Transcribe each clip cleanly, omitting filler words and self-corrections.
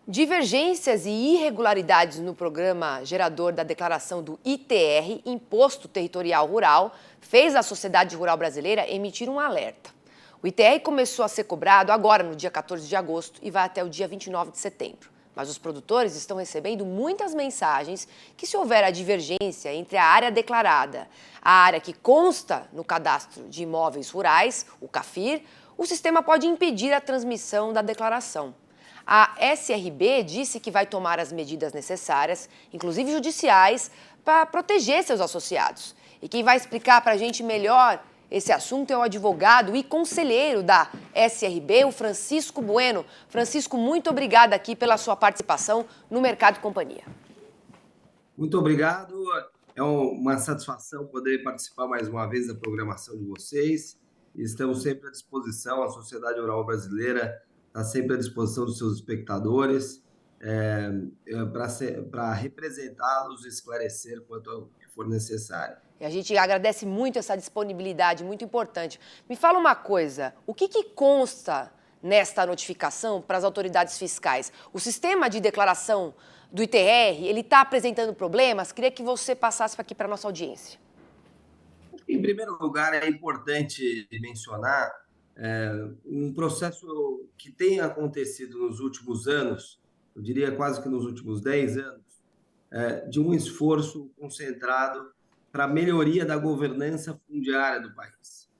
Divergências e irregularidades no programa gerador da declaração do ITR, Imposto Territorial Rural, fez a sociedade rural brasileira emitir um alerta. O ITR começou a ser cobrado agora, no dia 14 de agosto, e vai até o dia 29 de setembro. Mas os produtores estão recebendo muitas mensagens que, se houver a divergência entre a área declarada, a área que consta no Cadastro de Imóveis Rurais, o CAFIR, o sistema pode impedir a transmissão da declaração. A SRB disse que vai tomar as medidas necessárias, inclusive judiciais, para proteger seus associados. E quem vai explicar para a gente melhor esse assunto é o advogado e conselheiro da SRB, o Francisco Bueno. Francisco, muito obrigada aqui pela sua participação no Mercado e Companhia. Muito obrigado. É uma satisfação poder participar mais uma vez da programação de vocês. Estamos sempre à disposição, a sociedade rural brasileira está sempre à disposição dos seus espectadores para representá-los e esclarecer quanto ao que for necessário. E a gente agradece muito essa disponibilidade, muito importante. Me fala uma coisa, o que consta nesta notificação para as autoridades fiscais? O sistema de declaração do ITR, ele está apresentando problemas? Queria que você passasse aqui para a nossa audiência. Em primeiro lugar, é importante mencionar um processo que tem acontecido nos últimos anos, eu diria quase que nos últimos 10 anos, de um esforço concentrado para a melhoria da governança fundiária do país.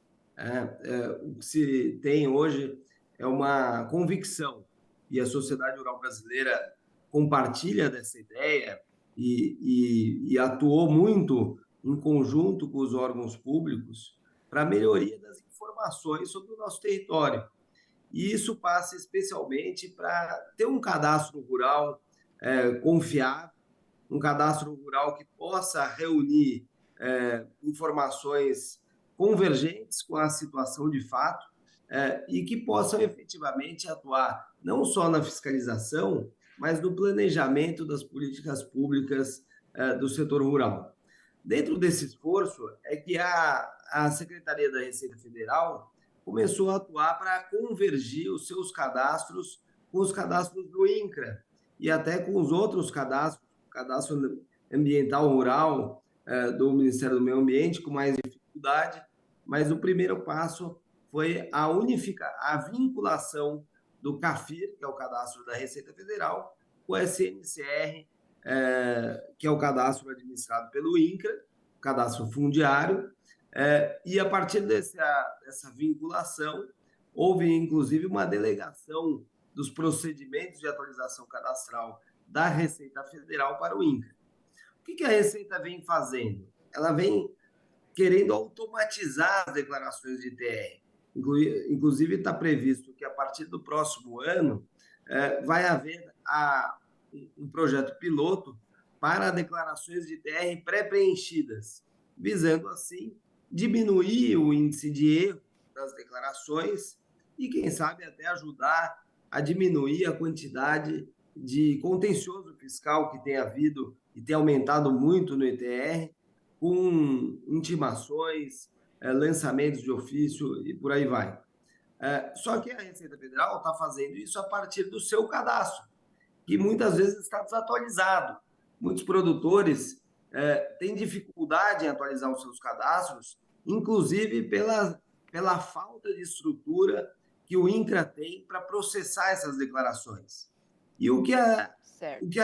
O que se tem hoje é uma convicção, e a sociedade rural brasileira compartilha dessa ideia e atuou muito em conjunto com os órgãos públicos para a melhoria das informações sobre o nosso território. E isso passa especialmente para ter um cadastro rural confiável, um cadastro rural que possa reunir informações convergentes com a situação de fato e que possam efetivamente atuar não só na fiscalização, mas no planejamento das políticas públicas do setor rural. Dentro desse esforço é que a Secretaria da Receita Federal começou a atuar para convergir os seus cadastros com os cadastros do INCRA e até com os outros cadastros, cadastro ambiental rural do Ministério do Meio Ambiente, com mais dificuldade, mas o primeiro passo foi a vinculação do CAFIR, que é o cadastro da Receita Federal, com o SNCR, que é o cadastro administrado pelo INCRA, cadastro fundiário, e a partir dessa vinculação, houve inclusive uma delegação dos procedimentos de atualização cadastral da Receita Federal para o INCRA. O que a Receita vem fazendo? Ela vem querendo automatizar as declarações de ITR. Inclusive, está previsto que, a partir do próximo ano, vai haver um projeto piloto para declarações de ITR pré-preenchidas, visando, assim, diminuir o índice de erro das declarações e, quem sabe, até ajudar a diminuir a quantidade de contencioso fiscal que tem havido e tem aumentado muito no ITR, com intimações, lançamentos de ofício e por aí vai. Só que a Receita Federal está fazendo isso a partir do seu cadastro, que muitas vezes está desatualizado. Muitos produtores têm dificuldade em atualizar os seus cadastros, inclusive pela falta de estrutura que o INCRA tem para processar essas declarações. E o que a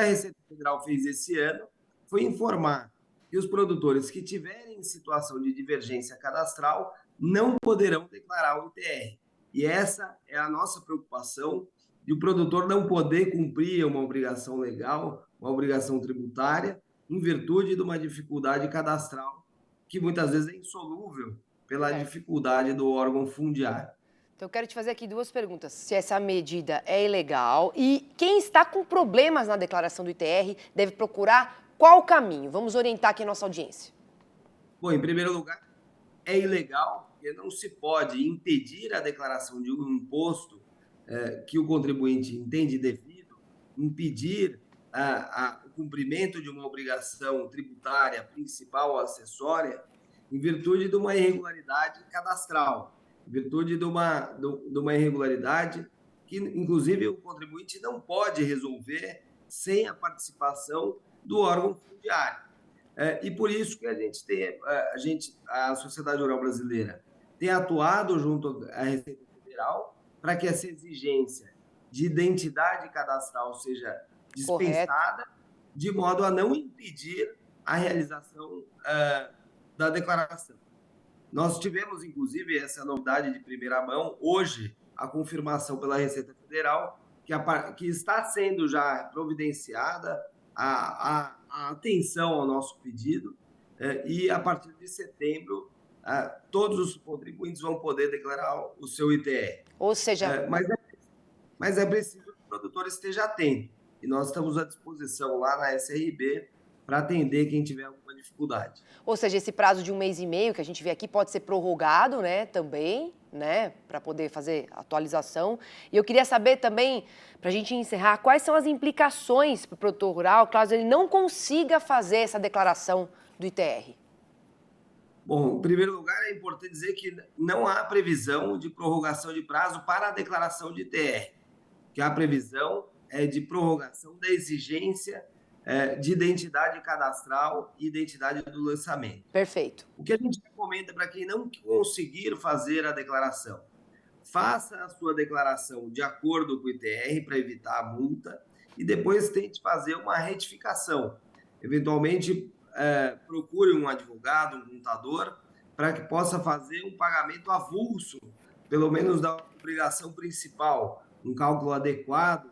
Receita Federal fez esse ano foi informar que os produtores que tiverem situação de divergência cadastral não poderão declarar o ITR. E essa é a nossa preocupação, de o produtor não poder cumprir uma obrigação legal, uma obrigação tributária, em virtude de uma dificuldade cadastral, que muitas vezes é insolúvel pela dificuldade do órgão fundiário. Então, eu quero te fazer aqui duas perguntas. Se essa medida é ilegal e quem está com problemas na declaração do ITR deve procurar qual caminho? Vamos orientar aqui a nossa audiência. Bom, em primeiro lugar, é ilegal, porque não se pode impedir a declaração de um imposto que o contribuinte entende devido, impedir o cumprimento de uma obrigação tributária principal ou acessória, em virtude de uma irregularidade cadastral, em virtude de uma irregularidade que, inclusive, o contribuinte não pode resolver sem a participação do órgão fundiário. E por isso que a Sociedade Rural Brasileira tem atuado junto à Receita Federal para que essa exigência de identidade cadastral seja Correto. dispensada, de modo a não impedir a realização da declaração. Nós tivemos, inclusive, essa novidade de primeira mão, hoje, a confirmação pela Receita Federal, que está sendo já providenciada a atenção ao nosso pedido, e a partir de setembro, todos os contribuintes vão poder declarar o seu ITR. Ou seja, Mas é preciso que o produtor esteja atento, e nós estamos à disposição lá na SRB para atender quem tiver alguma dificuldade. Ou seja, esse prazo de 1 mês e meio que a gente vê aqui pode ser prorrogado, né, também, né, para poder fazer atualização. E eu queria saber também, para a gente encerrar, quais são as implicações para o produtor rural caso ele não consiga fazer essa declaração do ITR? Bom, em primeiro lugar, é importante dizer que não há previsão de prorrogação de prazo para a declaração de ITR, que a previsão é de prorrogação da exigência de identidade cadastral e identidade do lançamento. Perfeito. O que a gente recomenda para quem não conseguir fazer a declaração? Faça a sua declaração de acordo com o ITR para evitar a multa e depois tente fazer uma retificação. Eventualmente, procure um advogado, um contador, para que possa fazer um pagamento avulso, pelo menos da obrigação principal, um cálculo adequado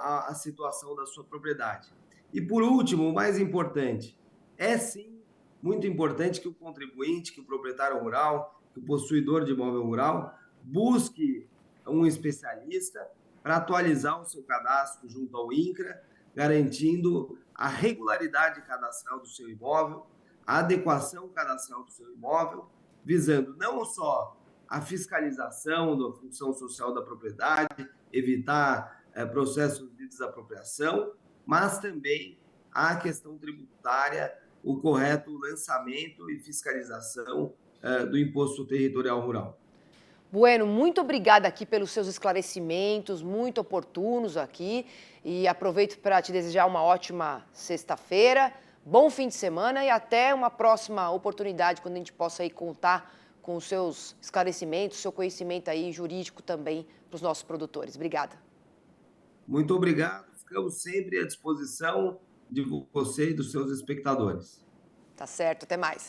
à situação da sua propriedade. E, por último, o mais importante, é sim muito importante que o contribuinte, que o proprietário rural, que o possuidor de imóvel rural, busque um especialista para atualizar o seu cadastro junto ao INCRA, garantindo a regularidade cadastral do seu imóvel, a adequação cadastral do seu imóvel, visando não só a fiscalização da função social da propriedade, evitar processos de desapropriação, mas também a questão tributária, o correto lançamento e fiscalização do Imposto Territorial Rural. Bueno, muito obrigada aqui pelos seus esclarecimentos, muito oportunos aqui, e aproveito para te desejar uma ótima sexta-feira, bom fim de semana e até uma próxima oportunidade, quando a gente possa aí contar com os seus esclarecimentos, seu conhecimento aí jurídico também para os nossos produtores. Obrigada. Muito obrigado, ficamos sempre à disposição de você e dos seus espectadores. Tá certo, até mais.